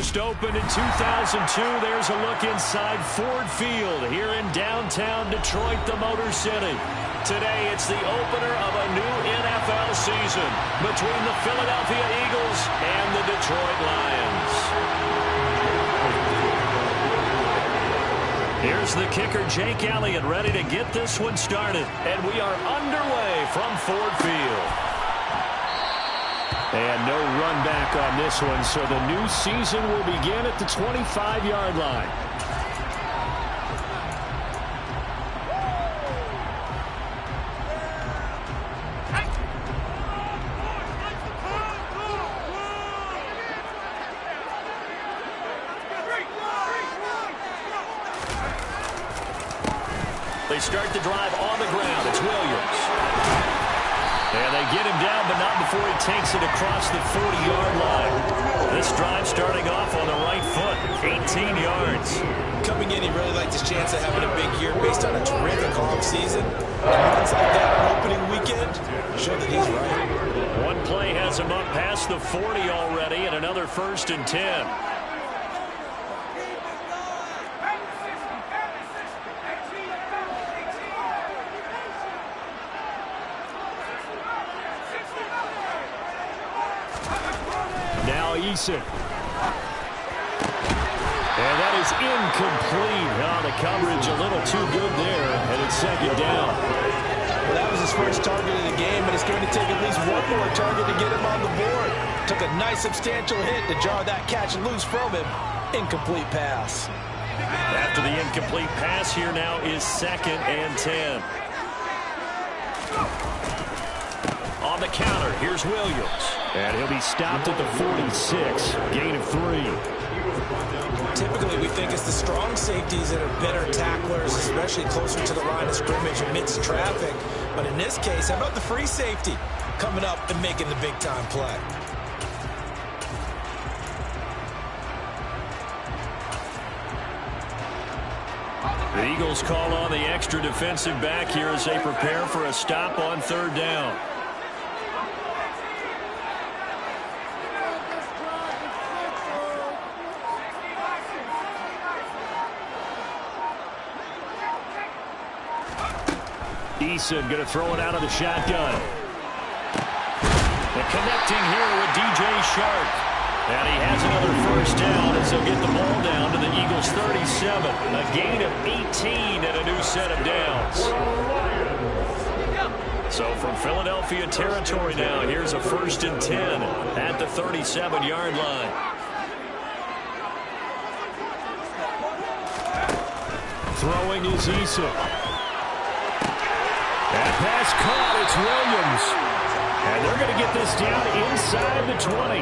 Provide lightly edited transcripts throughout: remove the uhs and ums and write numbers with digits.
first opened in 2002. There's a look inside Ford Field here in downtown Detroit, the Motor City. Today, it's the opener of a new NFL season between the Philadelphia Eagles and the Detroit Lions. Here's the kicker, Jake Elliott, ready to get this one started. And we are underway from Ford Field. And no run back on this one, so the new season will begin at the 25-yard line. They start the drive on the ground. It's Williams. And they get him down, but not before he takes it across the 40-yard line. This drive starting off on the right foot, 18 yards. Coming in, he really liked his chance of having a big year based on a terrific offseason. Runs like that on opening weekend show that he's right. One play has him up past the 40 already, and another 1st and 10. Eason. And that is incomplete. Oh, the coverage a little too good there, and it's 2nd down. Well, that was his first target of the game, and it's going to take at least one more target to get him on the board. Took a nice substantial hit to jar that catch loose from him. Incomplete pass. After the incomplete pass, here now is 2nd and 10. On the counter, here's Williams. And he'll be stopped at the 46, gain of 3. Typically, we think it's the strong safeties that are better tacklers, especially closer to the line of scrimmage amidst traffic. But in this case, how about the free safety coming up and making the big-time play? The Eagles call on the extra defensive back here as they prepare for a stop on 3rd down. Eason going to throw it out of the shotgun. And connecting here with DJ Chark. And he has another 1st down as they'll get the ball down to the Eagles' 37. A gain of 18 and a new set of downs. So from Philadelphia territory now, here's a 1st and 10 at the 37-yard line. Throwing is Eason. That pass caught. It's Williams. And they're going to get this down inside the 20.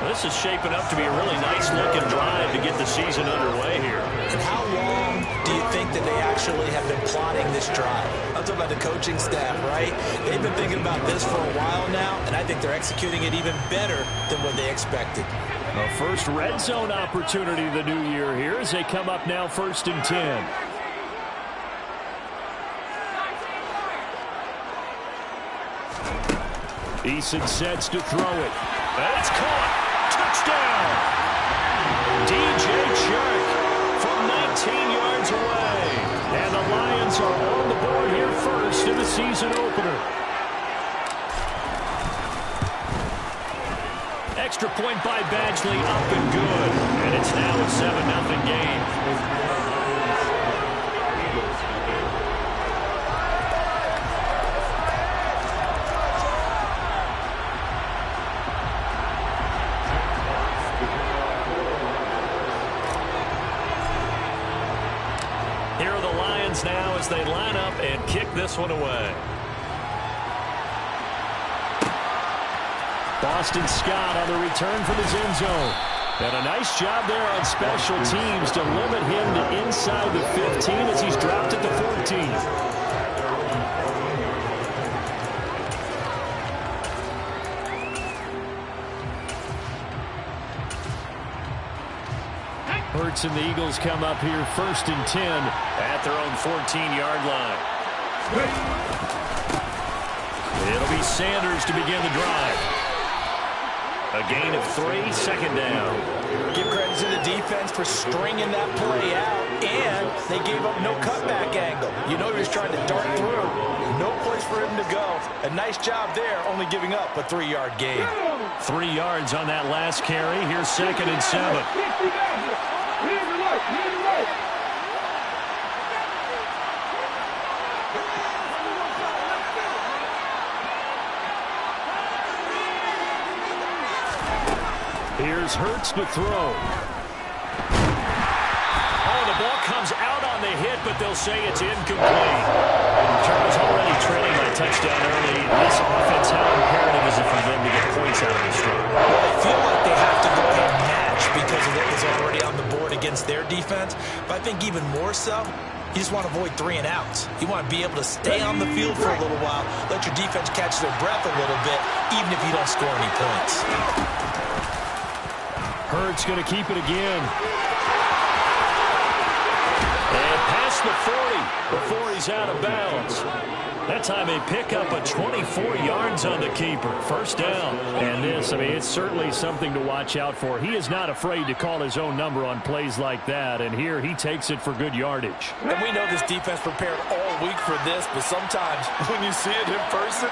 This is shaping up to be a really nice-looking drive to get the season underway here. And how long do you think that they actually have been plotting this drive? I'm talking about the coaching staff, right? They've been thinking about this for a while now, and I think they're executing it even better than what they expected. A first red zone opportunity the new year here as they come up now 1st and 10. Eason sets to throw it. And it's caught. Touchdown. DJ Chark from 19 yards away. And the Lions are on the board here first in the season opener. Extra point by Badgley, up and good. And it's now a 7-0 game. Now as they line up and kick this one away. Boston Scott on the return from his end zone. And a nice job there on special teams to limit him to inside the 15 as he's dropped at the 14. Hurts and the Eagles come up here 1st and 10 at their own 14-yard line. It'll be Sanders to begin the drive. A gain of 3, second down. Give credit to the defense for stringing that play out, and they gave up no cutback angle. You know he was trying to dart through. No place for him to go. A nice job there, only giving up a 3-yard gain. 3 yards on that last carry. Here's 2nd and 7. Here's Hurts to throw. Oh, the ball comes out on the hit, but they'll say it's incomplete. Chargers already trailing by touchdown early. This offense, how imperative is it for them to get points out of this drive? Well, they feel like they have to go ahead and match because of what was already on the board against their defense. But I think even more so, you just want to avoid 3 and outs. You want to be able to stay on the field for a little while, let your defense catch their breath a little bit, even if you don't score any points. Hurts going to keep it again. And past the 40 before he's out of bounds. That time they pick up a 24 yards on the keeper. First down. And this, I mean, it's certainly something to watch out for. He is not afraid to call his own number on plays like that. And here he takes it for good yardage. And we know this defense prepared all week for this, but sometimes when you see it in person,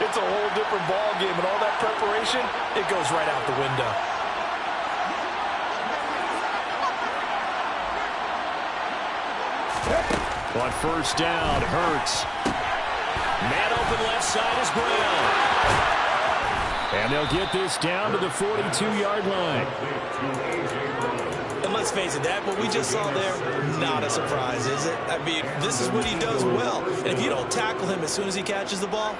it's a whole different ball game. And all that preparation, it goes right out the window. On first down, Hurts. Man open left side is Brown. And they'll get this down to the 42-yard line. And let's face it, that what we just saw there, not a surprise, is it? I mean, this is what he does well. And if you don't tackle him as soon as he catches the ball,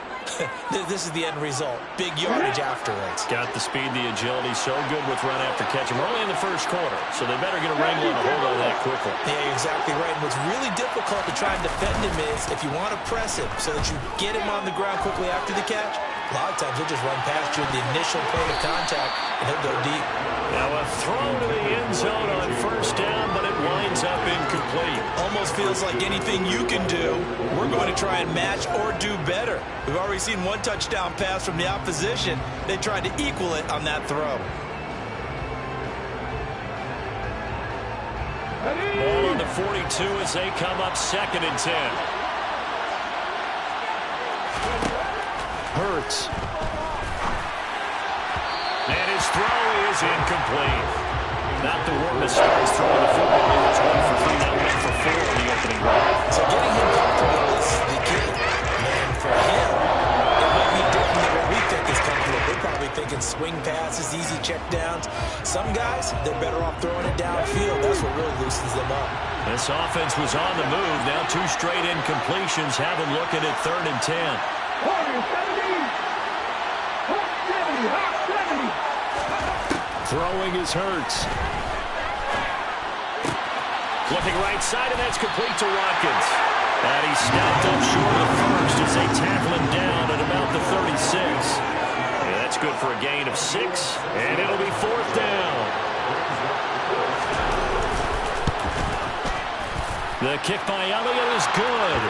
this is the end result. Big yardage afterwards. Got the speed, the agility, so good with run after catch. We're only in the first quarter, so they better get a wrangle and a hold on that quickly. Yeah, you're exactly right. And what's really difficult to try and defend him is if you want to press him so that you get him on the ground quickly after the catch, a lot of times he'll just run past you at the initial point of contact, and he'll go deep. Now a throw to the end zone on first down, but it winds up incomplete. Almost feels like anything you can do, we're going to try and match or do better. We've already seen one touchdown pass from the opposition. They tried to equal it on that throw. Ball on the 42 as they come up 2nd and 10. Hurts. And his throw is incomplete. Not the warmest starts throwing the football. He was 1 for 3, now 1 for 4 in the opening drive. So getting him comfortable is the key. And for him, it might be different than what we think is comfortable. They're probably thinking swing passes, easy check downs. Some guys, they're better off throwing it downfield. That's what really loosens them up. This offense was on the move. Now 2 straight incompletions. Have them looking at 3rd and 10. Throwing is Hurts. Looking right side, and that's complete to Watkins. And he's snapped up short of first as they tackle him down at about the 36. And that's good for a gain of 6, and it'll be 4th down. The kick by Elliott is good.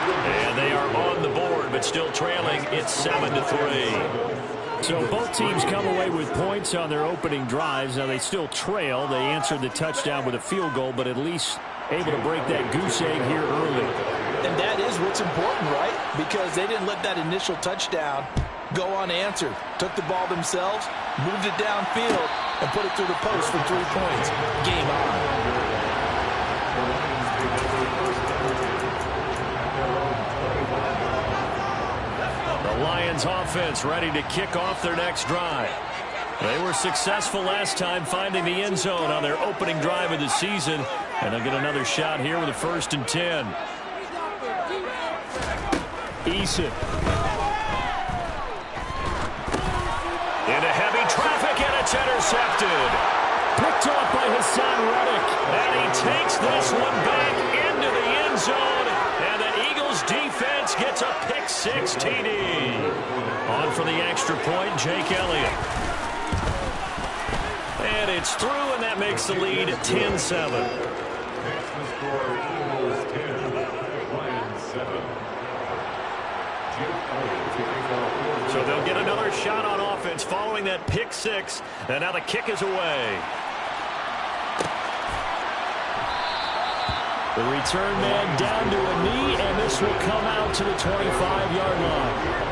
And they are on the board, but still trailing. It's 7-3. So both teams come away with points on their opening drives. Now they still trail. They answered the touchdown with a field goal, but at least able to break that goose egg here early. And that is what's important, right? Because they didn't let that initial touchdown go unanswered. Took the ball themselves, moved it downfield, and put it through the post for 3 points. Game on. The Lions offense ready to kick off their next drive. They were successful last time finding the end zone on their opening drive of the season. And they'll get another shot here with a 1st and 10. Eason. Into heavy traffic, and it's intercepted. Picked off by Hassan Reddick. And he takes this one back into the end zone. And the Eagles defense gets a pick-6 TD. On for the extra point, Jake Elliott. And it's through, and that makes the lead 10-7. So And they'll get another shot on offense following that pick six. And now the kick is away. The return man down to a knee, and this will come out to the 25-yard line.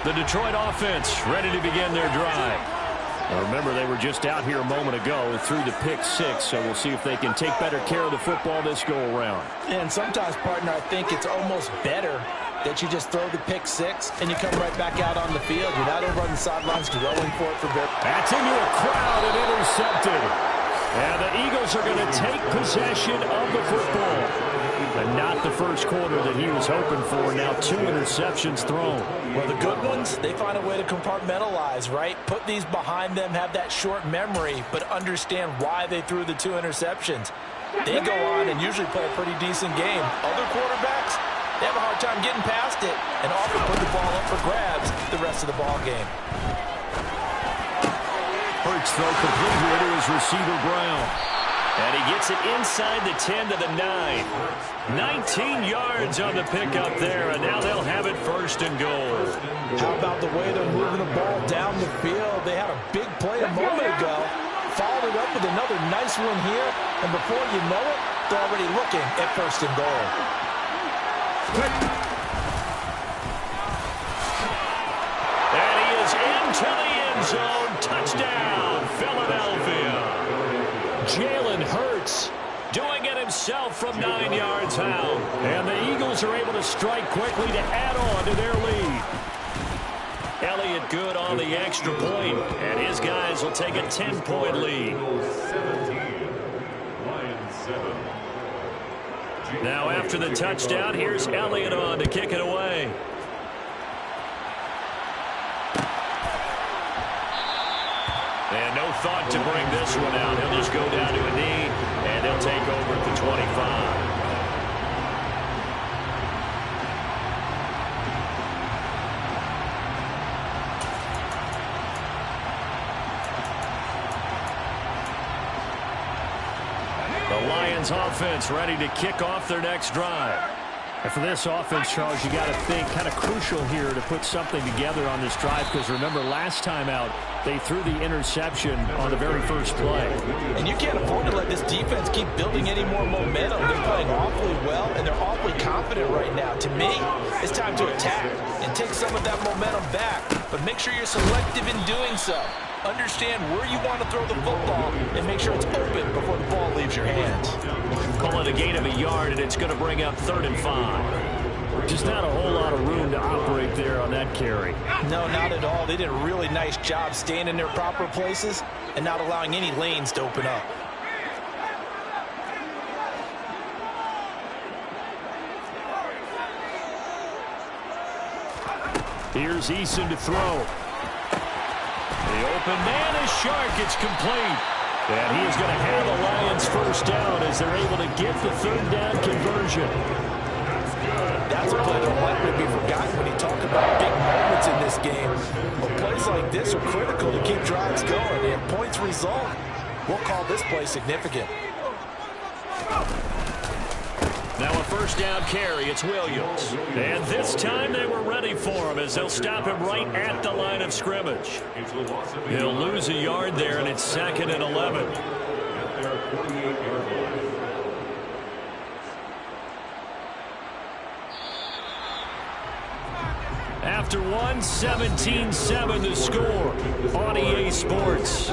The Detroit offense ready to begin their drive. Now remember, they were just out here a moment ago through the pick six, so we'll see if they can take better care of the football this go-around. And sometimes, partner, I think it's almost better that you just throw the pick six and you come right back out on the field. You're not over on the sidelines dwelling for it for very... That's into a crowd and intercepted. And the Eagles are going to take possession of the football. And not the first quarter that he was hoping for. Now 2 interceptions thrown. Well, the good ones, they find a way to compartmentalize, right? Put these behind them, have that short memory, but understand why they threw the 2 interceptions. They go on and usually play a pretty decent game. Other quarterbacks, they have a hard time getting past it and often put the ball up for grabs the rest of the ball game. Hurts throw complete here to his receiver, Brown. And he gets it inside the 10 to the 9. 19 yards on the pickup there, and now they'll have it first and goal. How about the way they're moving the ball down the field? They had a big play a moment ago, followed it up with another nice one here, and before you know it, they're already looking at first and goal. And he is into the end zone. Touchdown, Philadelphia. Jalen Hurts doing it himself from 9 yards out. And the Eagles are able to strike quickly to add on to their lead. Elliott good on the extra point, and his guys will take a 10-point lead. Now after the touchdown, here's Elliott on to kick it away. And no thought to bring this one out. He'll just go down to a knee, and he'll take over at the 25. The Lions offense ready to kick off their next drive. And for this offense, Charles, you got to think kind of crucial here to put something together on this drive, because remember last time out they threw the interception on the very first play. And you can't afford to let this defense keep building any more momentum. They're playing awfully well, and they're awfully confident right now. To me, it's time to attack and take some of that momentum back, but make sure you're selective in doing so. Understand where you want to throw the football and make sure it's open before the ball leaves your hands. Call it a gain of a yard, and it's going to bring up 3rd and 5. Just not a whole lot of room to operate there on that carry. No, not at all. They did a really nice job staying in their proper places and not allowing any lanes to open up. Here's Eason to throw. The open man is Shark. It's complete. And he is going to have the Lions first down as they're able to get the 3rd down conversion. That's a play that'll likely be forgotten when you talk about big moments in this game. But plays like this are critical to keep drives going. And points result, we'll call this play significant. Now a first down carry. It's Williams. And this time they were ready for him as they'll stop him right at the line of scrimmage. He'll lose a yard there, and it's 2nd and 11. After one, 17-7 the score on EA Sports.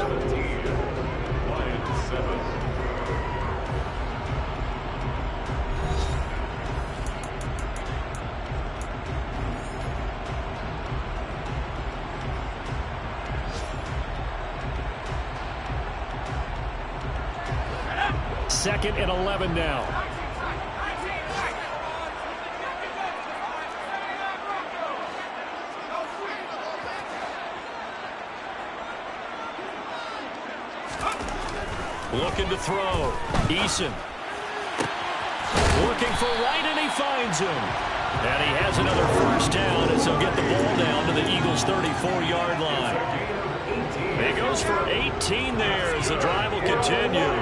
Second and 11 now. Looking to throw. Eason. Looking for Wright, and he finds him. And he has another first down as he'll get the ball down to the Eagles' 34-yard line. He goes for 18 there as the drive will continue.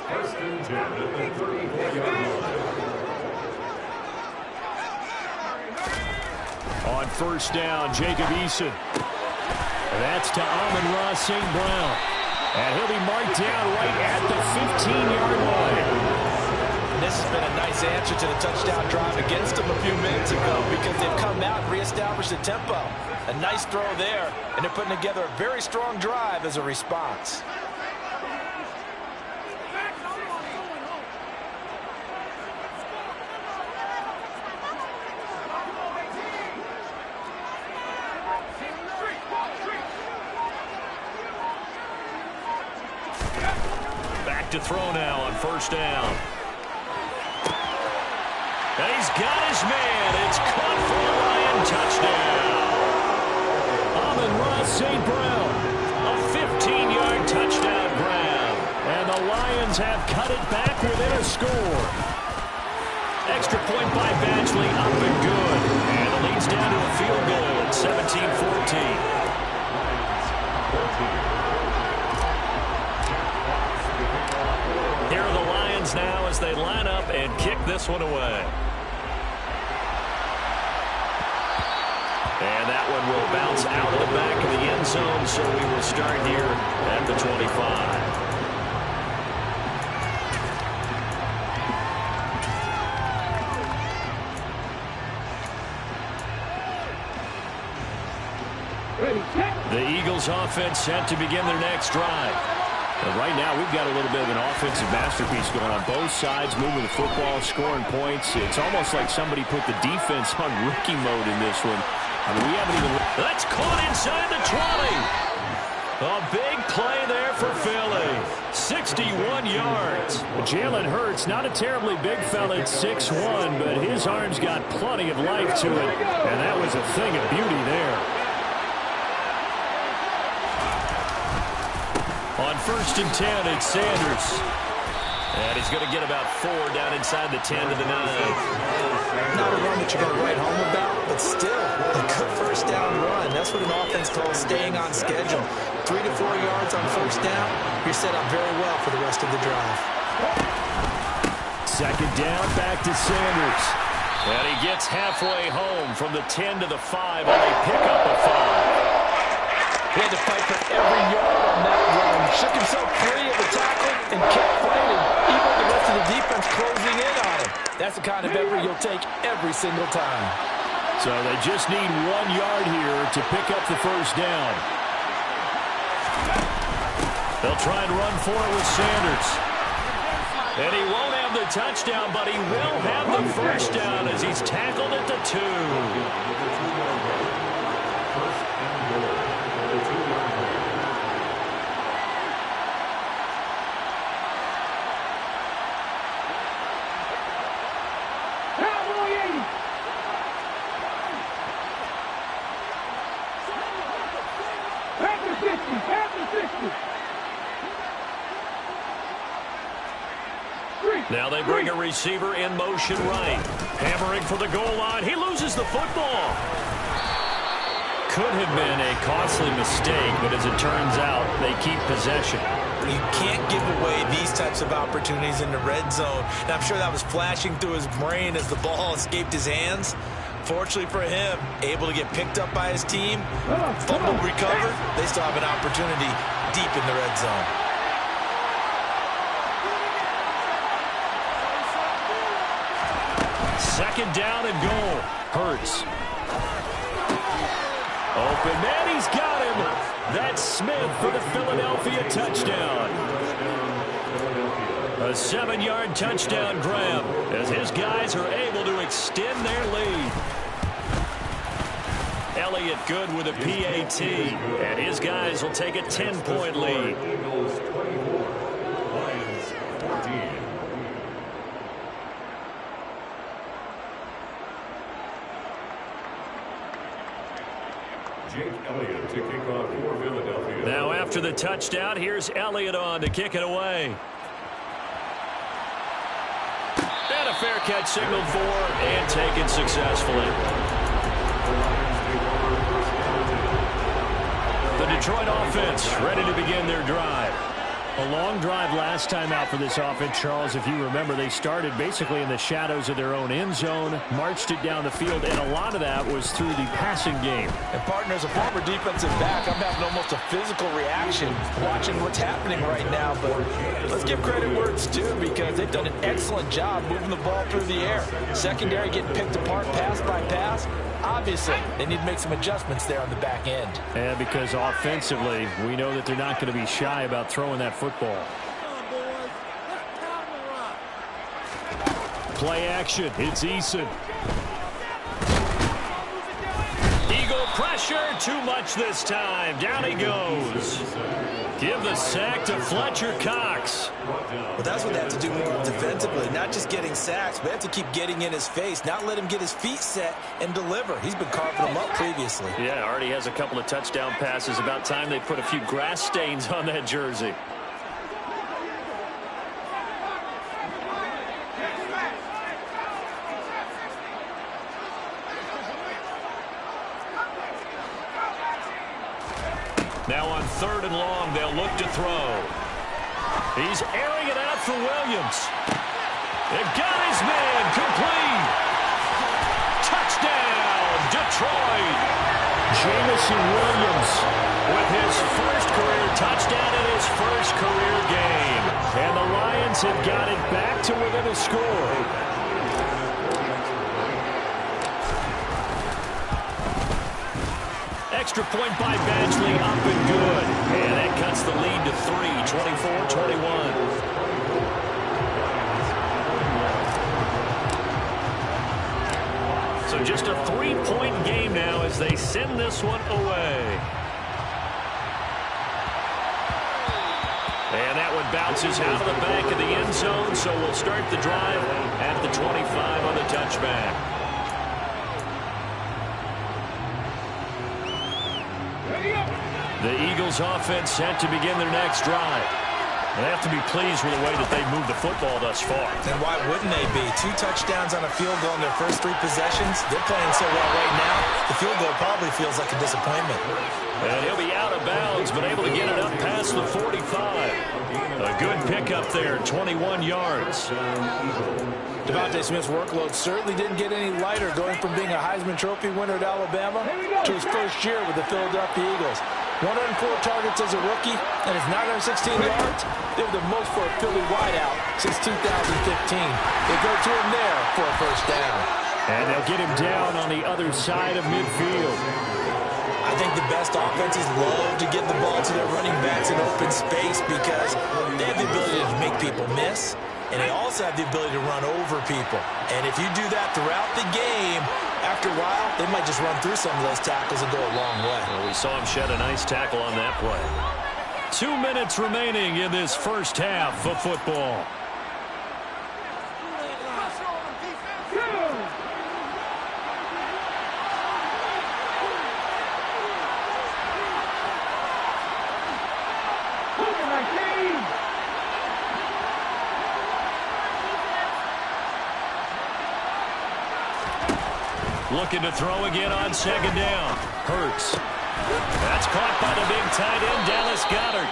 First and 10 at the 34-yard line. On first down, Jacob Eason. That's to Amon-Ra St. Brown. And he'll be marked down right at the 15-yard line. And this has been a nice answer to the touchdown drive against them a few minutes ago because they've come out and reestablished the tempo. A nice throw there, and they're putting together a very strong drive as a response. Back to throw now on first down. And he's got his man. It's caught for a Lion touchdown. Amon-Ra St. Brown, a 15-yard touchdown grab. And the Lions have cut it back within a score. Extra point by Badgley, up and good. And it leads down to a field goal at 17-14. Here are the Lions now as they line up and kick this one away. And that one will bounce out of the back of the end zone, so we will start here at the 25. The Eagles offense set to begin their next drive. And right now, we've got a little bit of an offensive masterpiece going on both sides, moving the football, scoring points. It's almost like somebody put the defense on rookie mode in this one. I mean, we haven't even... That's caught inside the 20. A big play there for Philly. 61 yards. Jalen Hurts, not a terribly big fella at 6'1", but his arm's got plenty of life to it. And that was a thing of beauty there. On first and 10, it's Sanders. And he's going to get about 4 down inside the 10 to the 9. Not a run that you're going to write home about, but still a good first down run. That's what an offense calls staying on schedule. 3 to 4 yards on first down, you're set up very well for the rest of the drive. Second down, back to Sanders. And he gets halfway home from the 10 to the 5 on a pickup of 5. He had to fight for every yard on that run. Shook himself free of the tackle and kept fighting, even with the rest of the defense closing in on him. That's the kind of effort you'll take every single time. So they just need 1 yard here to pick up the first down. They'll try and run for it with Sanders. And he won't have the touchdown, but he will have the first down as he's tackled at the 2. Now they bring a receiver in motion right. Hammering for the goal line. He loses the football. Could have been a costly mistake, but as it turns out, they keep possession. You can't give away these types of opportunities in the red zone. And I'm sure that was flashing through his brain as the ball escaped his hands. Fortunately for him, able to get picked up by his team, fumble recovered. They still have an opportunity deep in the red zone. Second down and goal. Hurts. Open man, he's got him. That's Smith for the Philadelphia touchdown. A 7-yard touchdown grab as his guys are able to extend their lead. Elliott good with a PAT, and his guys will take a 10-point lead. Jake Elliott to kick off for Philadelphia. Now after the touchdown, here's Elliott on to kick it away. And a fair catch signaled for and taken successfully. the Detroit offense ready to begin their drive. A long drive last time out for this offense, Charles. If you remember, they started basically in the shadows of their own end zone, marched it down the field, and a lot of that was through the passing game. And, partner, as a former defensive back, I'm having almost a physical reaction watching what's happening right now. But let's give credit where it's due, because they've done an excellent job moving the ball through the air. Secondary getting picked apart pass by pass. Obviously, they need to make some adjustments there on the back end. And because offensively, we know that they're not going to be shy about throwing that football. Play action. It's Eason. Eagle pressure. Too much this time. Down he goes. Give the sack to Fletcher Cox. Well, that's what they have to do more defensively. Not just getting sacks, but they have to keep getting in his face. Not let him get his feet set and deliver. He's been carving them up previously. Yeah, already has a couple of touchdown passes. About time they put a few grass stains on that jersey. Now on 3rd and long, they'll look to throw. He's airing it out for Williams. They've got his man complete. Touchdown, Detroit. Jameson Williams with his first career touchdown in his first career game. And the Lions have got it back to within a score. Extra point by Badgley, up and good. And that cuts the lead to 3, 24-21. So just a 3-point game now as they send this one away. And that one bounces out of the back of the end zone, so we'll start the drive at the 25 on the touchback. The Eagles offense set to begin their next drive. They have to be pleased with the way that they've moved the football thus far. And why wouldn't they be? 2 touchdowns on a field goal in their first 3 possessions. They're playing so well right now, the field goal probably feels like a disappointment. And he'll be out of bounds, but able to get it up past the 45. A good pickup there, 21 yards. Devontae Smith's workload certainly didn't get any lighter, going from being a Heisman Trophy winner at Alabama to his first year with the Philadelphia Eagles. 104 targets as a rookie, and his 916 yards, they were the most for a Philly wideout since 2015. They go to him there for a first down. And they'll get him down on the other side of midfield. I think the best offenses love to get the ball to their running backs in open space because they have the ability to make people miss, and they also have the ability to run over people. And if you do that throughout the game, after a while, they might just run through some of those tackles and go a long way. Well, we saw him shed a nice tackle on that play. 2 minutes remaining in this first half of football. Looking to throw again on 2nd down. Hurts. That's caught by the big tight end, Dallas Goedert.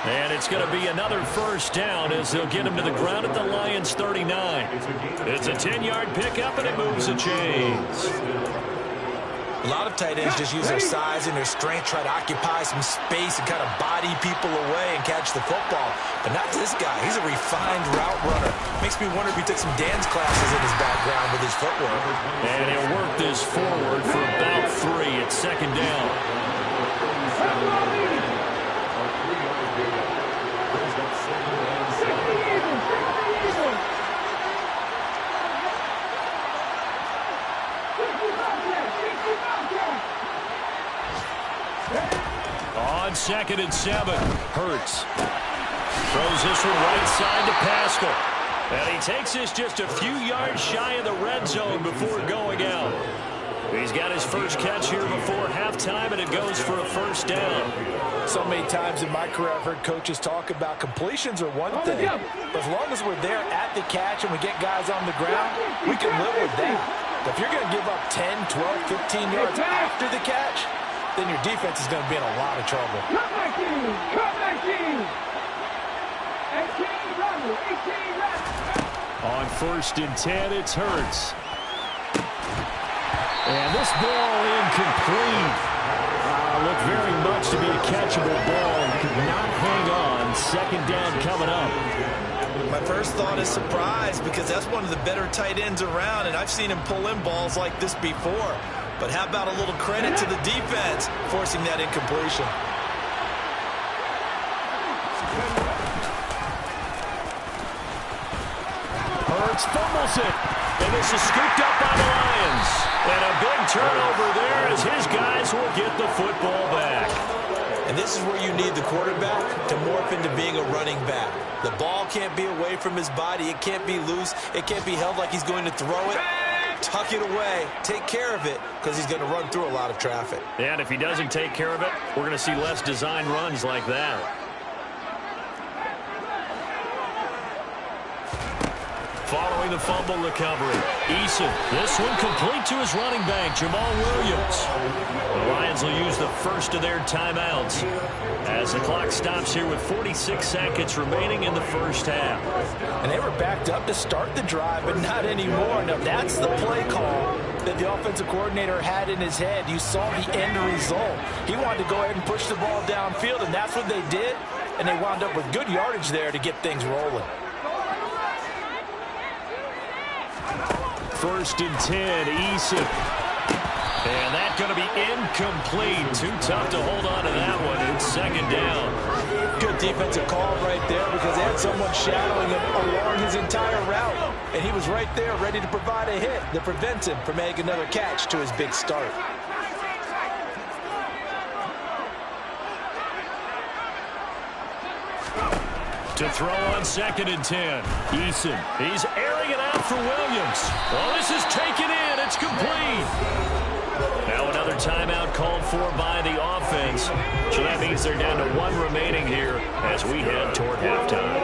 And it's going to be another first down as they'll get him to the ground at the Lions' 39. It's a 10-yard pickup, and it moves the chains. A lot of tight ends just use their size and their strength, try to occupy some space and kind of body people away and catch the football. But not this guy. He's a refined route runner. Makes me wonder if he took some dance classes in his background with his footwork. And he'll work this forward for about 3 at 2nd down. On 2nd and 7, Hurts throws this one right side to Pascal. And he takes this just a few yards shy of the red zone before going out. He's got his first catch here before halftime, and it goes for a first down. So many times in my career I've heard coaches talk about completions are one thing, but as long as we're there at the catch and we get guys on the ground, we can live with that. But if you're going to give up 10, 12, 15 yards after the catch, then your defense is going to be in a lot of trouble. Cut 19! Cut 19! 18, run! 18, run! On 1st and 10, it's Hurts. And this ball incomplete. Looked very much to be a catchable ball. Could not hang on. 2nd down coming up. My first thought is surprise, because that's one of the better tight ends around, and I've seen him pull in balls like this before. But how about a little credit to the defense forcing that incompletion? Hurts fumbles it. And this is scooped up by the Lions. And a big turnover there as his guys will get the football back. And this is where you need the quarterback to morph into being a running back. The ball can't be away from his body. It can't be loose. It can't be held like he's going to throw it. Tuck it away. Take care of it, because he's going to run through a lot of traffic. And if he doesn't take care of it, we're going to see less design runs like that. Following the fumble recovery, Eason. This one complete to his running back, Jamal Williams. The Lions will use the first of their timeouts as the clock stops here with 46 seconds remaining in the first half. And they were backed up to start the drive, but not anymore. Now, that's the play call that the offensive coordinator had in his head. You saw the end result. He wanted to go ahead and push the ball downfield, and that's what they did. And they wound up with good yardage there to get things rolling. 1st and 10, Eason. And that's going to be incomplete. Too tough to hold on to that one. It's 2nd down. Good defensive call right there, because they had someone shadowing him along his entire route. And he was right there ready to provide a hit that prevents him from making another catch to his big start. To throw on 2nd and 10. Eason. He's airing it out for Williams. Well, this is taken in. It's complete. Now another timeout called for by the offense. So that means they're down to 1 remaining here as we head toward halftime.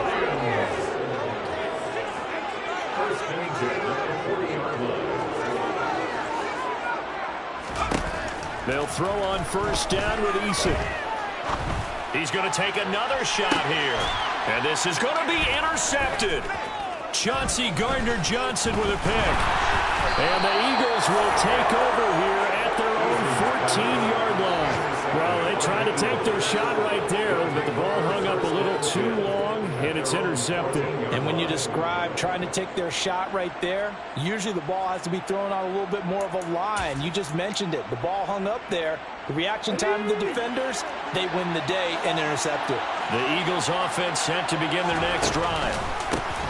They'll throw on 1st down with Eason. He's going to take another shot here. And this is going to be intercepted. Chauncey Gardner-Johnson with a pick. And the Eagles will take over here at their own 14-yard line. Well, they tried to take their shot right there, but the ball hung up a little too long, and it's intercepted. And when you describe trying to take their shot right there, usually the ball has to be thrown on a little bit more of a line. You just mentioned it. The ball hung up there. The reaction time of the defenders, they win the day and intercept it. The Eagles offense set to begin their next drive.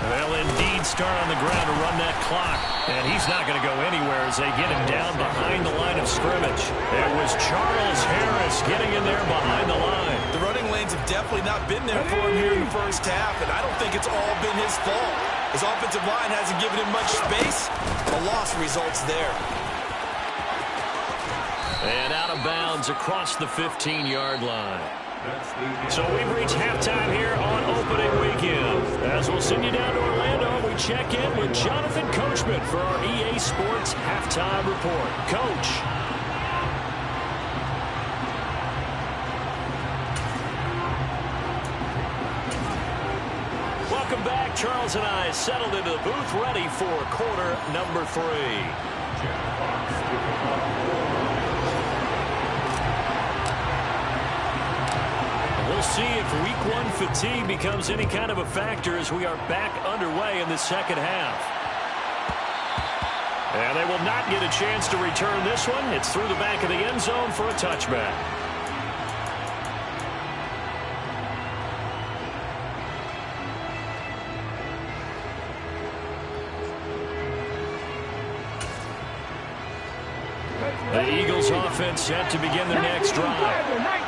They'll indeed start on the ground to run that clock. And he's not going to go anywhere as they get him down behind the line of scrimmage. It was Charles Harris getting in there behind the line. The running lanes have definitely not been there for him here in the first half, and I don't think it's all been his fault. His offensive line hasn't given him much space. A loss results there. And out of bounds across the 15-yard line. So we've reached halftime here on opening weekend. As we'll send you down to Orlando, we check in with Jonathan Coachman for our EA Sports Halftime Report. Coach. Welcome back. Charles and I settled into the booth, ready for quarter number 3. We'll see if week 1 fatigue becomes any kind of a factor as we are back underway in the second half. And they will not get a chance to return this one. It's through the back of the end zone for a touchback. The Eagles offense set to begin their next drive.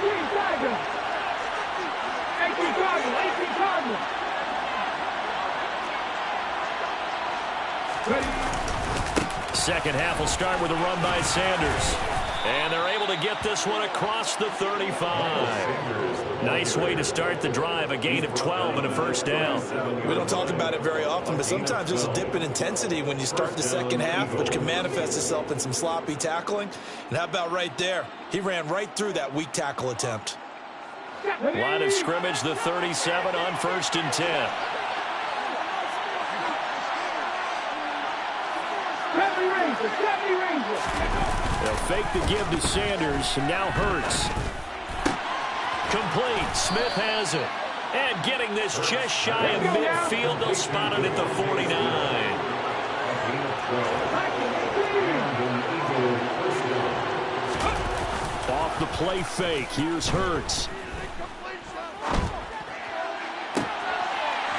Second half will start with a run by Sanders. And they're able to get this one across the 35. Nice way to start the drive, a gain of 12 and a first down. We don't talk about it very often, but sometimes there's a dip in intensity when you start the second half, which can manifest itself in some sloppy tackling. And how about right there? He ran right through that weak tackle attempt. Line of scrimmage, the 37 on 1st and 10. They'll fake the give to Sanders, and now Hurts. Complete. Smith has it. And getting this just shy of midfield, they'll spot it at the 49. Off the play fake, here's Hurts.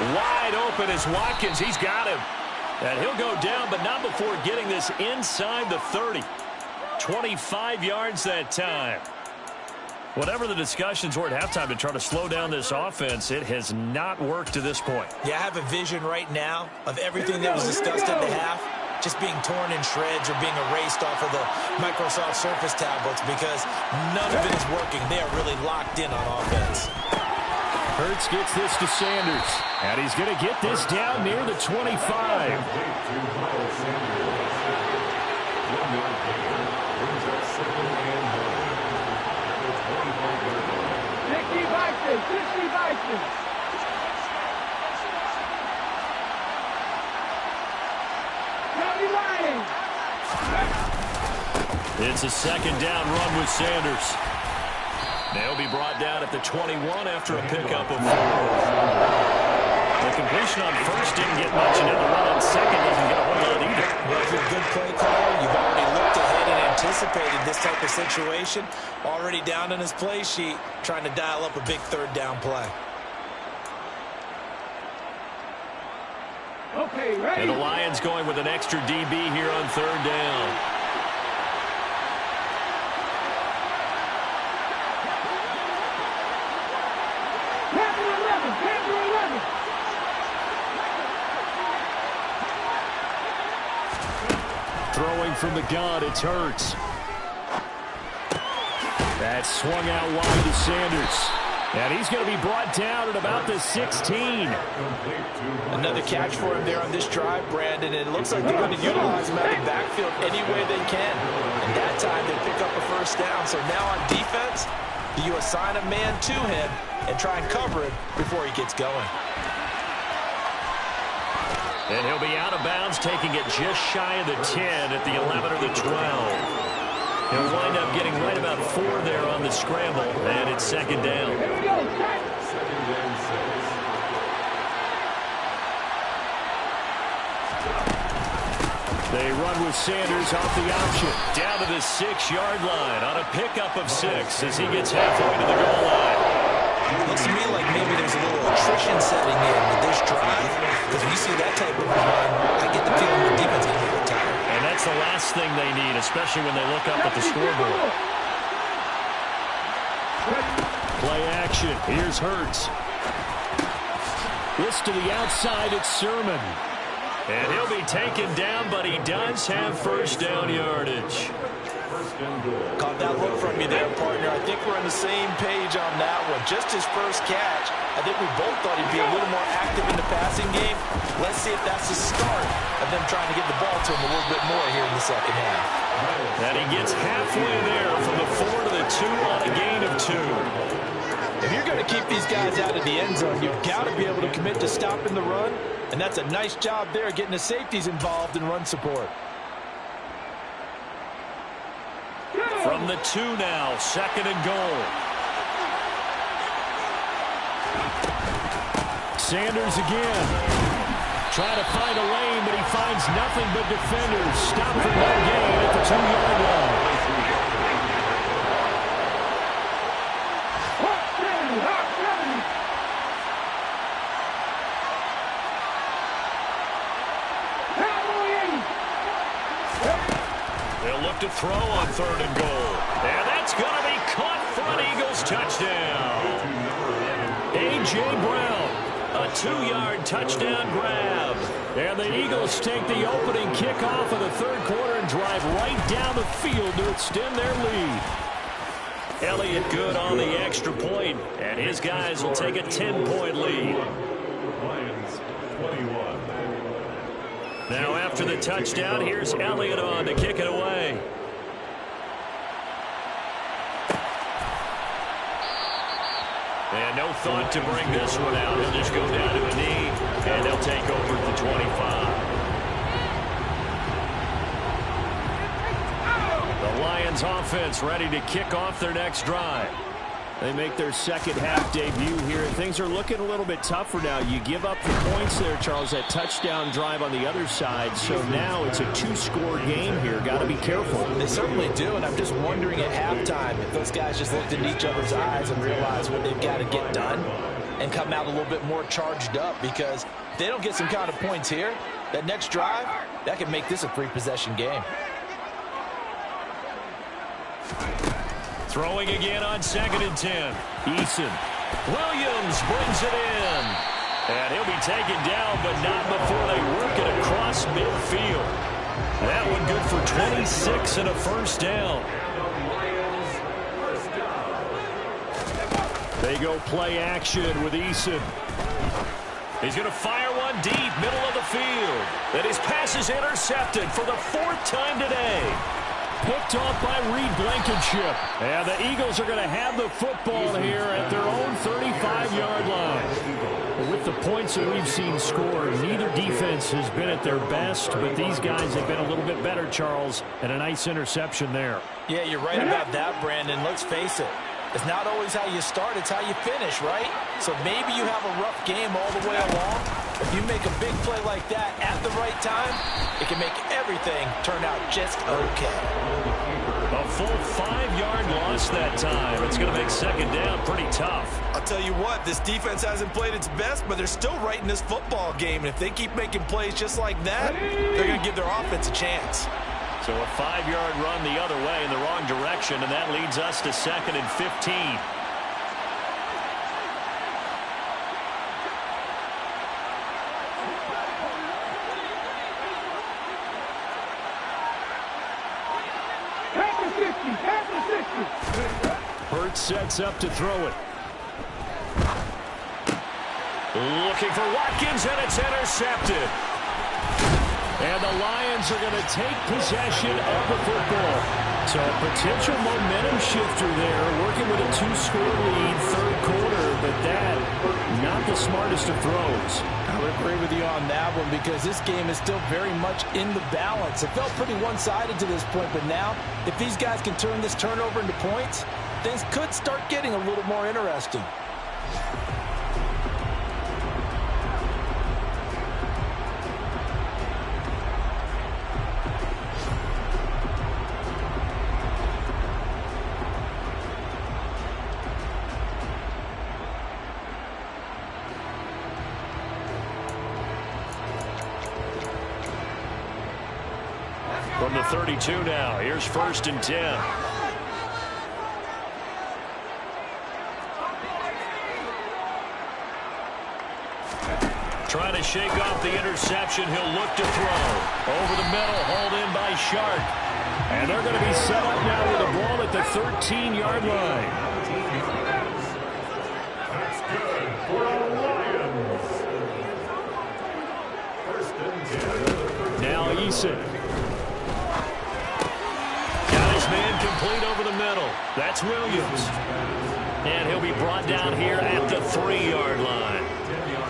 Wide open is Watkins. He's got him. And he'll go down, but not before getting this inside the 30. 25 yards that time. Whatever the discussions were at halftime to try to slow down this offense, it has not worked to this point. Yeah, I have a vision right now of everything that was discussed at the half just being torn in shreds or being erased off of the Microsoft Surface tablets because none of it is working. They are really locked in on offense. Hurts gets this to Sanders, and he's going to get this down near the 25. It's a second down run with Sanders. They'll be brought down at the 21 after a pickup of 4. The completion on first didn't get much, and the run on second doesn't get a whole lot either. Well, if you're a good play caller, you've already looked ahead and anticipated this type of situation. Already down on his play sheet, trying to dial up a big third down play. Okay, ready? And the Lions going with an extra DB here on third down. Throwing from the gun, it's Hurts. That swung out wide to Sanders. And he's going to be brought down at about the 16. Another catch for him there on this drive, Brandon. And it looks like they're going to utilize him out of the backfield any way they can. And that time they pick up a first down. So now on defense, you assign a man to him and try and cover him before he gets going. And he'll be out of bounds, taking it just shy of the 10 at the 11 or the 12. He'll wind up getting right about 4 there on the scramble, and it's second down. They run with Sanders off the option, down to the 6-yard line on a pickup of 6 as he gets halfway to the goal line. Looks to me like maybe there's a little attrition setting in with this drive, because we see that type of run, I get the feeling the defense is a little tired. And that's the last thing they need, especially when they look up at the scoreboard. Play action. Here's Hurts. This to the outside, it's Sermon. And he'll be taken down, but he does have first down yardage. Caught that look from you there, partner. I think we're on the same page on that one. Just his first catch. I think we both thought he'd be a little more active in the passing game. Let's see if that's the start of them trying to get the ball to him a little bit more here in the second half. And he gets halfway there from the 4 to the 2 on a gain of 2. If you're going to keep these guys out of the end zone, you've got to be able to commit to stopping the run. And that's a nice job there, getting the safeties involved in run support. From the 2 now, second and goal. Sanders again. Trying to find a lane, but he finds nothing but defenders. Stop for no gain at the 2-yard line. They'll look to throw on third and goal. And that's going to be caught for an Eagles touchdown. A.J. Brown. A 2-yard touchdown grab. And the Eagles take the opening kickoff of the third quarter and drive right down the field to extend their lead. Elliott good on the extra point, and his guys will take a 10-point lead. Lions 21. Now after the touchdown, here's Elliott on to kick it away. And no thought to bring this one out. He'll just go down to a knee, and they'll take over at the 25. The Lions offense ready to kick off their next drive. They make their second half debut here, and things are looking a little bit tougher now. You give up the points there, Charles, that touchdown drive on the other side. So now it's a 2-score game here. Got to be careful. They certainly do, and I'm just wondering at halftime if those guys just looked into each other's eyes and realized what they've got to get done and come out a little bit more charged up, because if they don't get some kind of points here, that next drive, that could make this a 3-possession game. Throwing again on 2nd and 10. Eason. Williams brings it in. And he'll be taken down, but not before they work it across midfield. That one good for 26 and a first down. They go play action with Eason. He's going to fire one deep, middle of the field. And his pass is intercepted for the 4th time today. Picked off by Reed Blankenship. And the Eagles are going to have the football here at their own 35-yard line. With the points that we've seen scored, neither defense has been at their best, but these guys have been a little bit better, Charles, and a nice interception there. Yeah, you're right about that, Brandon. Let's face it. It's not always how you start, it's how you finish, right? So maybe you have a rough game all the way along. If you make a big play like that at the right time, it can make everything turn out just okay. A full 5-yard loss that time. It's going to make 2nd down pretty tough. I'll tell you what, this defense hasn't played its best, but they're still right in this football game. And if they keep making plays just like that, they're going to give their offense a chance. So a 5-yard run the other way in the wrong direction, and that leads us to 2nd and 15. Hurts sets up to throw it. Looking for Watkins, and it's intercepted. And the Lions are going to take possession of the football. So a potential momentum shifter there, working with a 2-score lead, 3rd quarter, but that, not the smartest of throws. I would agree with you on that one, because this game is still very much in the balance. It felt pretty one-sided to this point, but now, if these guys can turn this turnover into points, things could start getting a little more interesting. From the 32 now, here's 1st and 10. Trying to shake off the interception. He'll look to throw. Over the middle, hauled in by Sharp. And they're going to be set up now with the ball at the 13-yard line. That's good for the Lions. 1st and 10. Now Eason. Man complete over the middle. That's Williams. And he'll be brought down here at the 3-yard line.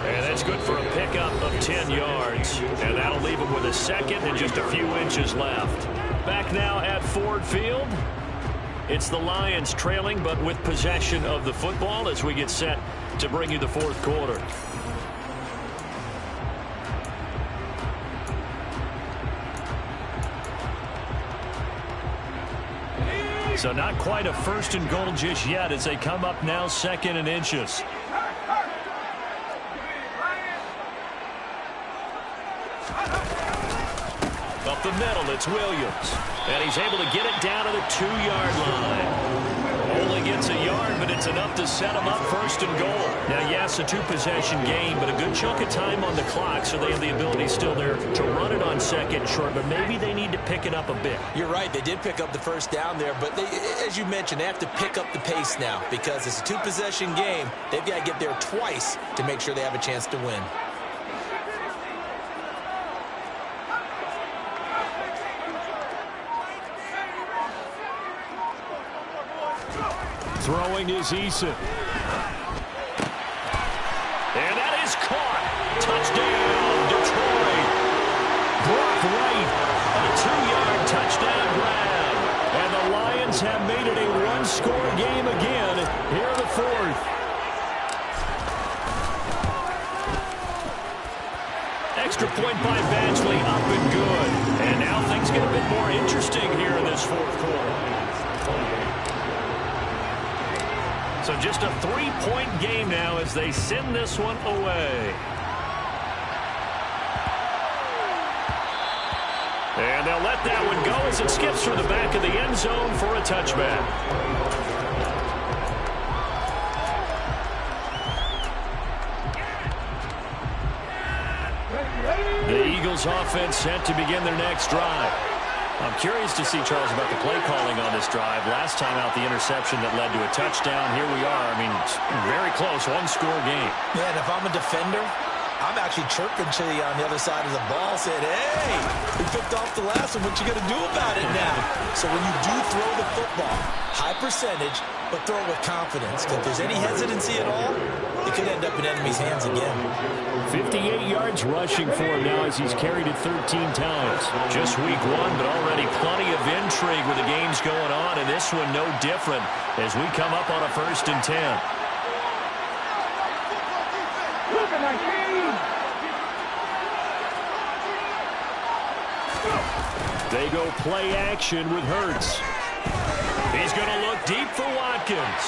And that's good for a pickup of 10 yards. And that'll leave him with a 2nd and just a few inches left. Back now at Ford Field. It's the Lions trailing, but with possession of the football as we get set to bring you the 4th quarter. So not quite a 1st and goal just yet as they come up now 2nd and inches. Up the middle, it's Williams. And he's able to get it down to the 2-yard line. Only gets a yard, but it's enough to set him up first and goal. Now, yes, a two-possession game, but a good chunk of time on the clock, so they have the ability still there to run it on second and short, but maybe they need to pick it up a bit. You're right. They did pick up the first down there, but as you mentioned, they have to pick up the pace now because it's a two-possession game. They've got to get there twice to make sure they have a chance to win. Throwing is Eason. And that is caught. Touchdown, Detroit. Brock Wright, a 2-yard touchdown grab. And the Lions have made it a one-score game again here in the fourth. Extra point by Badgley, up and good. And now things get a bit more interesting here in this fourth quarter. So just a 3-point game now as they send this one away. And they'll let that one go as it skips through the back of the end zone for a touchback. The Eagles offense set to begin their next drive. I'm curious to see, Charles, about the play calling on this drive. Last time out, the interception that led to a touchdown. Here we are. I mean, very close, one-score game. Man, if I'm a defender, I'm actually chirping to you on the other side of the ball, saying, hey, we picked off the last one. What you going to do about it now? So when you do throw the football, high percentage, but throw it with confidence. Because if there's any hesitancy at all, it could end up in enemy's hands again. 58 yards rushing for him now as he's carried it 13 times. Just week one, but already plenty of intrigue with the games going on, and this one no different as we come up on a 1st and 10. Look at my team. They go play action with Hurts. He's going to look deep for Watkins.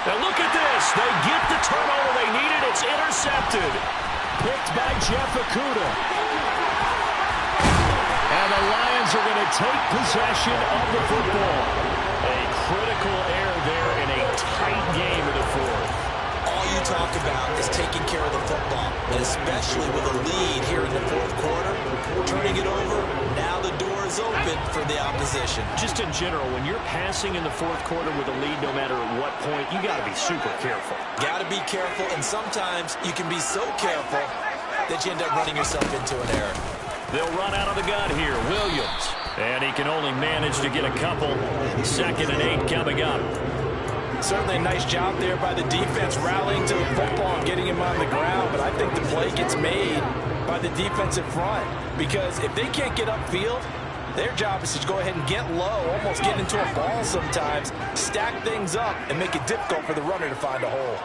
Now look at this. They get the turnover they needed. It's intercepted. Picked by Jeff Okudah. And the Lions are going to take possession of the football. A critical error there in a tight game in the fourth. All you talk about is taking care of the football, and especially with a lead here in the fourth quarter, turning it over, now the door is open for the opposition. Just in general, when you're passing in the fourth quarter with a lead, no matter at what point, you got to be super careful. Got to be careful, and sometimes you can be so careful that you end up running yourself into an error. They'll run out of the gun here. Williams. And he can only manage to get a couple. 2nd and 8 coming up. Certainly a nice job there by the defense rallying to the football and getting him on the ground, but I think the play gets made by the defensive front because if they can't get upfield, their job is to go ahead and get low, almost get into a ball sometimes, stack things up, and make it difficult for the runner to find a hole.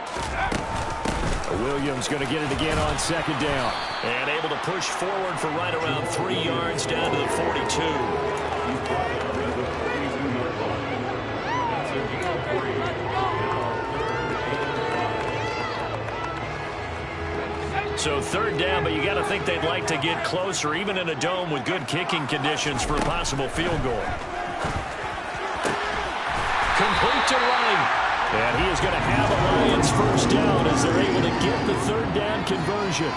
Williams going to get it again on 2nd down. And able to push forward for right around 3 yards down to the 42. So 3rd down, but you got to think they'd like to get closer, even in a dome with good kicking conditions for a possible field goal. Complete to Wright. And he is going to have a Lions 1st down as they're able to get the 3rd down conversion.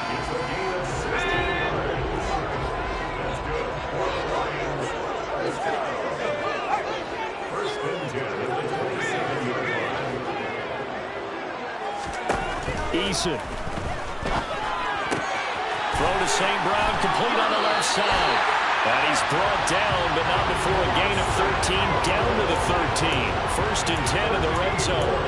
Eason. Throw to St. Brown, complete on the left side. And he's brought down, but not before a gain of 13, down to the 13. 1st and 10 in the red zone.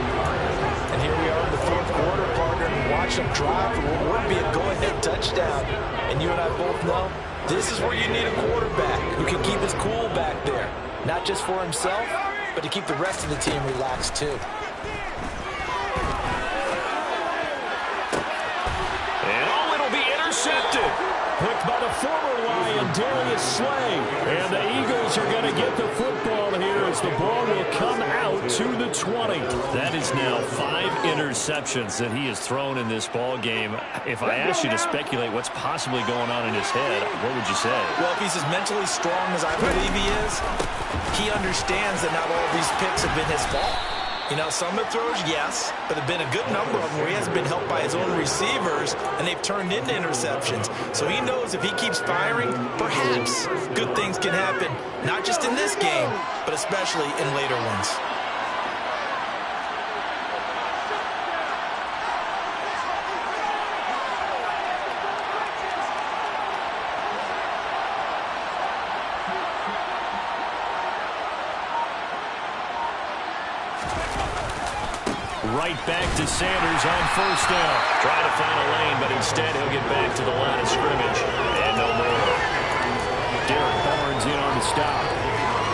And here we are in the fourth quarter, partner. Watch them drive for what would be a go-ahead touchdown. And you and I both know this is where you need a quarterback who can keep his cool back there. Not just for himself, but to keep the rest of the team relaxed too. Intercepted. Picked by the former Lion, Darius Slay. And the Eagles Lions are going to get the football here as the ball will come out to the 20. That is now 5 interceptions that he has thrown in this ball game. If I asked you to speculate what's possibly going on in his head, what would you say? Well, if he's as mentally strong as I believe he is, he understands that not all these picks have been his fault. You know, some of the throws, yes, but there have been a good number of them where he hasn't been helped by his own receivers, and they've turned into interceptions. So he knows if he keeps firing, perhaps good things can happen, not just in this game, but especially in later ones. Right back to Sanders on first down. Trying to find a lane, but instead he'll get back to the line of scrimmage. And no more. Derek Barnes in on the stop.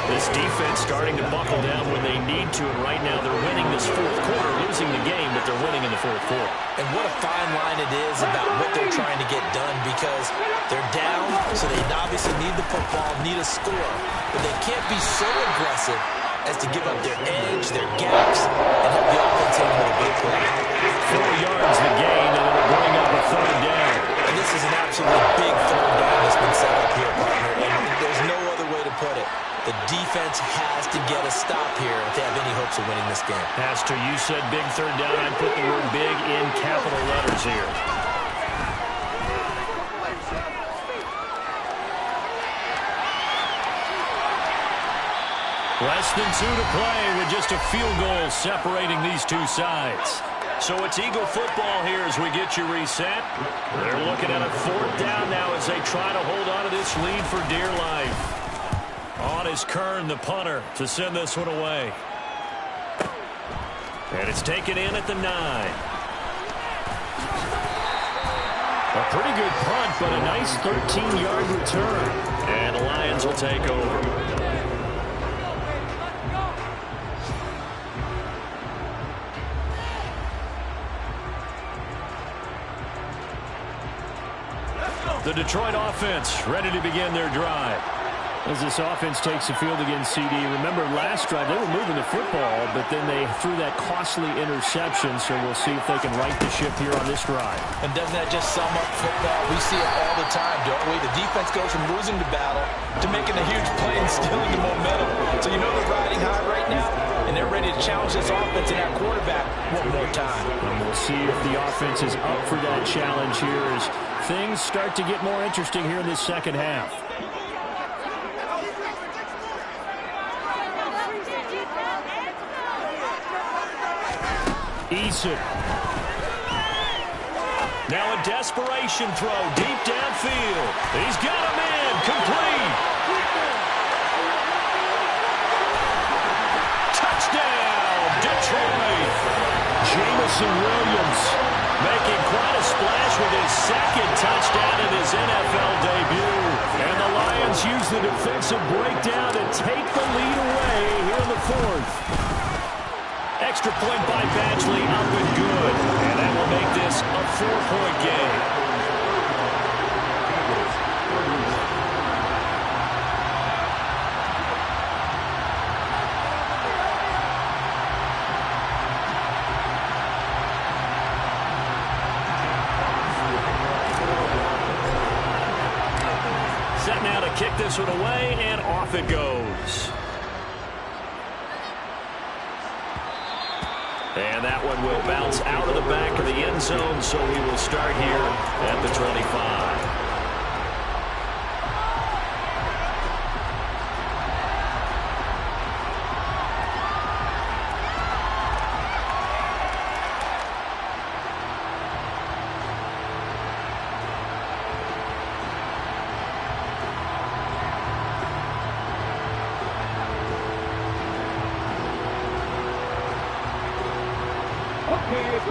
This defense starting to buckle down when they need to, and right now they're winning this fourth quarter, losing the game, but they're winning in the fourth quarter. And what a fine line it is about what they're trying to get done, because they're down, so they obviously need the football, need a score, but they can't be so aggressive as to give up their edge, their gaps, and help the offense hit with a big play. 4 yards the gain, and it'll bring up a third down. And this is an absolutely big third down that's been set up here, partner, and there's no other way to put it. The defense has to get a stop here if they have any hopes of winning this game. Pastor, you said big third down. I put the word big in capital letters here. Less than 2 to play with just a field goal separating these two sides. So it's Eagle football here as we get you reset. They're looking at a fourth down now as they try to hold on to this lead for dear life. On is Kern, the punter, to send this one away. And it's taken in at the 9. A pretty good punt, but a nice 13-yard return. And the Lions will take over. The Detroit offense ready to begin their drive. As this offense takes the field against CD, remember last drive they were moving the football, but then they threw that costly interception, so we'll see if they can right the ship here on this drive. And doesn't that just sum up football? We see it all the time, don't we? The defense goes from losing the battle to making a huge play and stealing the momentum. So you know they're riding high right now, and they're ready to challenge this offense and that quarterback one more time. And we'll see if the offense is up for that challenge here as things start to get more interesting here in this second half. Eason. Now a desperation throw deep downfield. He's got a man complete. Touchdown, Detroit. Jameson Williams making quite a splash with his second touchdown in his NFL debut. And the Lions use the defensive breakdown to take the lead away here in the fourth. Extra point by Badgley, up and good. And that will make this a 4-point game. Set now to kick this one away, and off it goes. And that one will bounce out of the back of the end zone, so we will start here at the 25.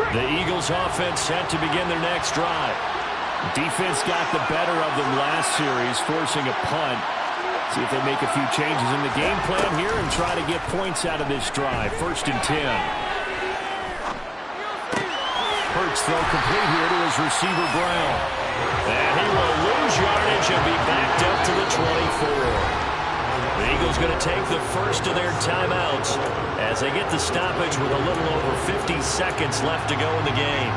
The Eagles offense set to begin their next drive. Defense got the better of them last series, forcing a punt. See if they make a few changes in the game plan here and try to get points out of this drive. 1st and 10. Hurts throw complete here to his receiver Brown. And he will lose yardage and be backed up to the 24. The Eagles going to take the first of their timeouts as they get the stoppage with a little over 50 seconds left to go in the game.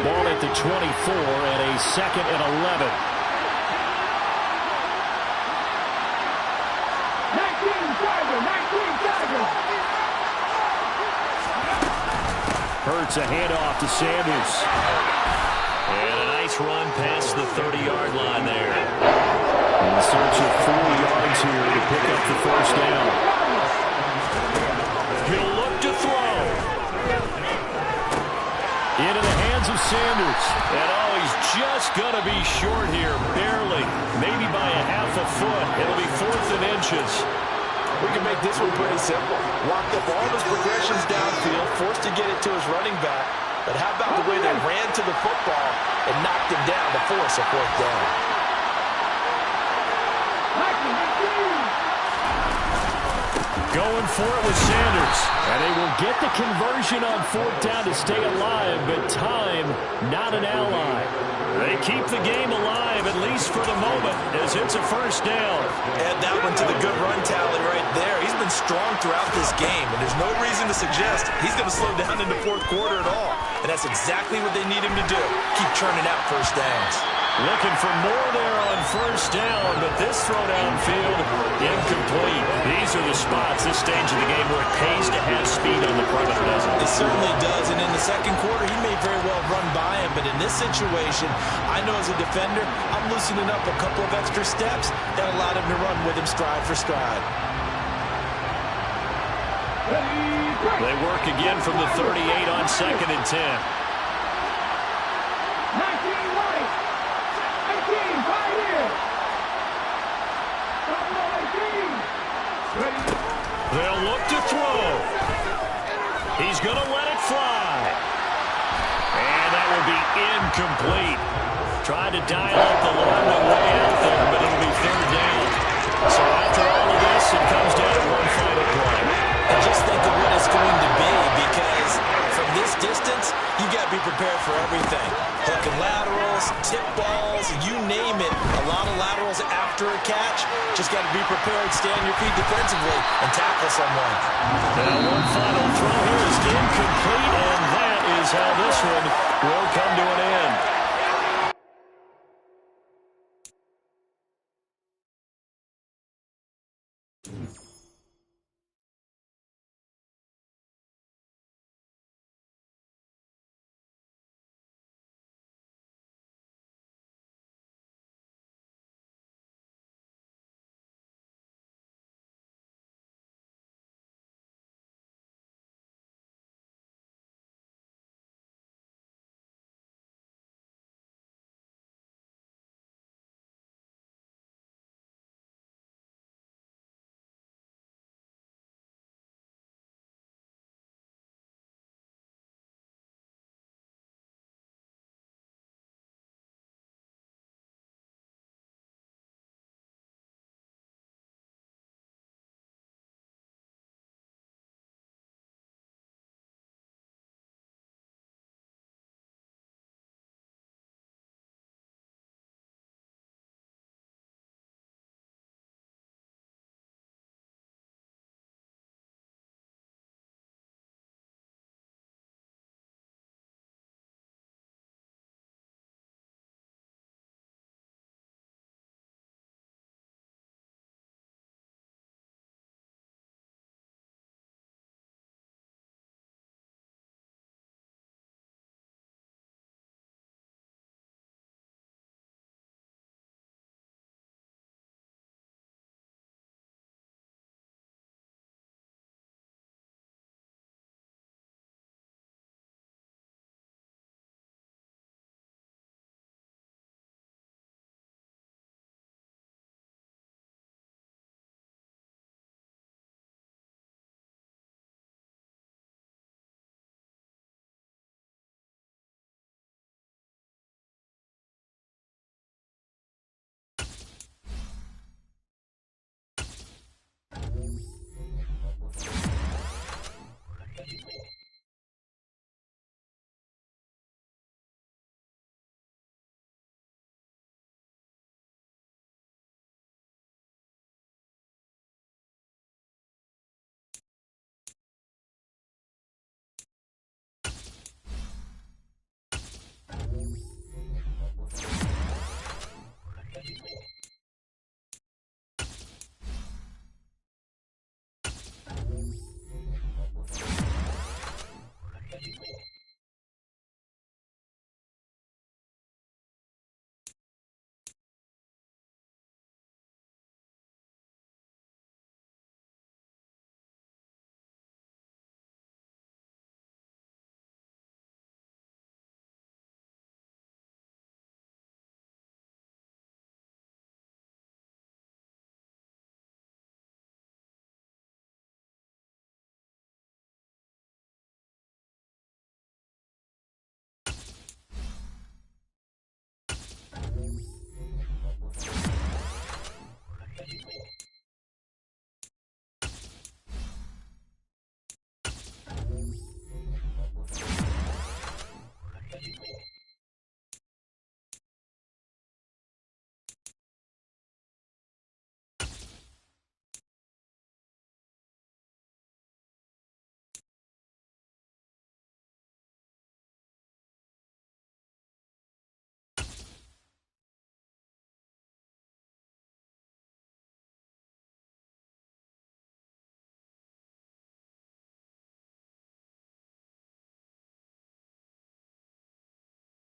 Ball at the 24 and a 2nd and 11. Hurts a handoff to Sanders. And a nice run past the 30-yard line there. In search of 4 yards here to pick up the first down. He'll look to throw. Into the hands of Sanders. And he's just going to be short here, barely. Maybe by a half a foot. It'll be 4th and inches. We can make this one pretty simple. Locked up all his progressions downfield, forced to get it to his running back. But how about the way they ran to the football and knocked him down to force a 4th down? Going for it with Sanders. And they will get the conversion on 4th down to stay alive, but time not an ally. They keep the game alive, at least for the moment, as it's a first down. Add that one to the good run tally right there. He's been strong throughout this game, and there's no reason to suggest he's going to slow down in the 4th quarter at all. And that's exactly what they need him to do. Keep churning out first downs. Looking for more there on first down, but this throw downfield, incomplete. These are the spots, this stage of the game, where it pays to have speed on the perimeter, doesn't it? It certainly does, and in the 2nd quarter, he may very well run by him, but in this situation, I know as a defender, I'm loosening up a couple of extra steps that allowed him to run with him stride for stride. They work again from the 38 on 2nd and 10. They'll look to throw. He's going to let it fly. And that will be incomplete. Tried to dial up the line one way out there, but it'll be 3rd down. So after all of this, it comes down to one final play. And just think of what it's going to be, because from this distance, you got to be prepared for everything. Hook and laterals, tip balls, you name it. A lot of laterals after a catch. Just got to be prepared, stay on your feet defensively, and tackle someone. Now one final throw here is incomplete, and that is how this one will come.